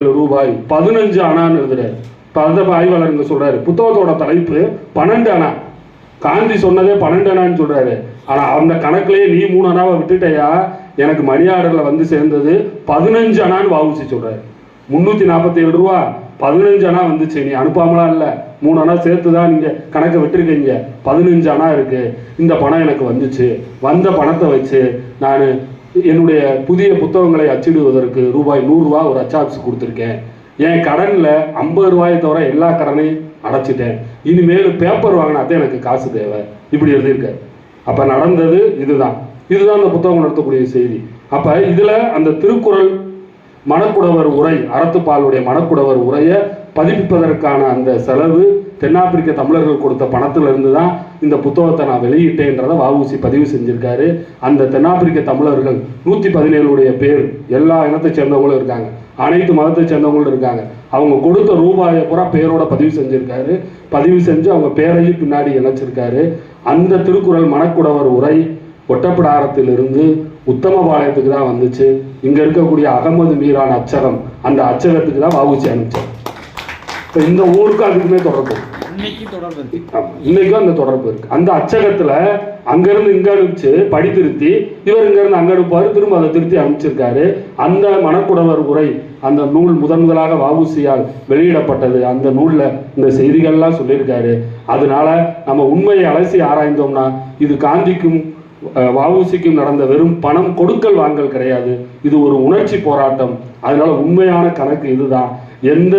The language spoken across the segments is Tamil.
ரூபாய் 15 அணான்னு எழுதுறாரு. ஆய்வாளர் இங்க சொல்றாரு, புத்தகத்தோட தலைப்பு 12 அணா. காந்தி சொன்னதே 12 அணான்னு சொல்றாரு. ஆனா அந்த கணக்குலயே நீ 3 அணாவை விட்டுட்டையா, எனக்கு மணி ஆர்டர்ல வந்து சேர்ந்தது 15 அணான்னு வாவுசி சொல்றாரு. 347 ரூபா 15 அணா வந்துச்சு. நீ அனுப்பாமலாம் இல்லை, 3 அணா சேர்த்துதான் நீங்க கணக்கை விட்டுருக்கீங்க. 15 அணா இருக்கு. இந்த பணம் எனக்கு வந்துச்சு. வந்த பணத்தை வச்சு நான் என்னுடைய புதிய புத்தகங்களை அச்சிடுவதற்கு ரூபாய் 100 ரூபா ஒரு அச்சாப்ஸ் கொடுத்துருக்கேன். என் கடனில் 50 ரூபாயை தவிர எல்லா கடனையும் அடைச்சிட்டேன். இனிமேல் பேப்பர் வாங்கினாதான் எனக்கு காசு தேவை. இப்படி எழுதியிருக்காரு. அப்போ நடந்தது இதுதான். அந்த புத்தகம் நடத்தக்கூடிய செய்தி. அப்போ இதில் அந்த திருக்குறள் மணக்குடவர் உரை, அறத்துப்பாலுடைய மணக்குடவர் உரையை பதிப்பிப்பதற்கான அந்த செலவு தென்னாப்பிரிக்க தமிழர்கள் கொடுத்த பணத்திலிருந்து தான் இந்த புத்தகத்தை நான் வெளியிட்டேன்றதை வஉசி பதிவு செஞ்சிருக்காரு. அந்த தென்னாப்பிரிக்க தமிழர்கள் 117 பேர் எல்லா இனத்தை சேர்ந்தவங்களும் இருக்காங்க, அனைத்து மதத்தை சேர்ந்தவங்களும் இருக்காங்க. அவங்க கொடுத்த ரூபாயை பூரா பேரோட பதிவு செஞ்சிருக்காரு. பதிவு செஞ்சு அவங்க பேரையும் பின்னாடி இணைச்சிருக்காரு. அந்த திருக்குறள் மணக்குடவர் உரை ஒட்டப்பிடாரத்திலிருந்து உத்தமபாளையத்துக்கு தான் வந்துச்சு. இங்க இருக்கக்கூடிய அகமது மீரான் அச்சகம், அந்த அச்சகத்துக்கு தான் வஉசி அனுப்பிச்சார். இந்த ஊருக்கு அதுக்குமே தொடர்பு, இன்னைக்கும் அந்த தொடர்பு இருக்கு. அந்த அச்சகத்துல அங்கிருந்து இங்க அனுப்பிச்சு படி திருத்தி, இவர் இங்க இருந்து அங்க அனுப்பாரு, திரும்ப அதை திருத்தி அனுப்பிச்சிருக்காரு. அந்த மணக்குடவர் உரை அந்த நூல் முதலாக வஉசியால் வெளியிடப்பட்டது. அந்த நூல்ல இந்த செய்திகள்லாம் சொல்லியிருக்காரு. அதனால நம்ம உண்மையை அலசி ஆராய்ந்தோம்னா இது காந்திக்கும் வஉசிக்கும் நடந்த வெறும் பணம் கொடுக்கல் வாங்கல் கிடையாது. இது ஒரு உணர்ச்சி போராட்டம். அதனால உண்மையான கணக்கு இதுதான். எந்த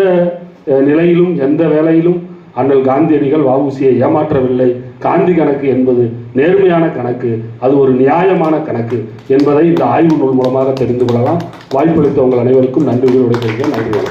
நிலையிலும் எந்த வேலையிலும் அண்ணல் காந்தியடிகள் வஉசியை ஏமாற்றவில்லை. காந்தி கணக்கு என்பது நேர்மையான கணக்கு, அது ஒரு நியாயமான கணக்கு என்பதை இந்த ஆய்வு நூல் மூலமாக தெரிந்து கொள்ளலாம். வாய்ப்பளித்த உங்கள் அனைவருக்கும் நன்றி. நன்றி.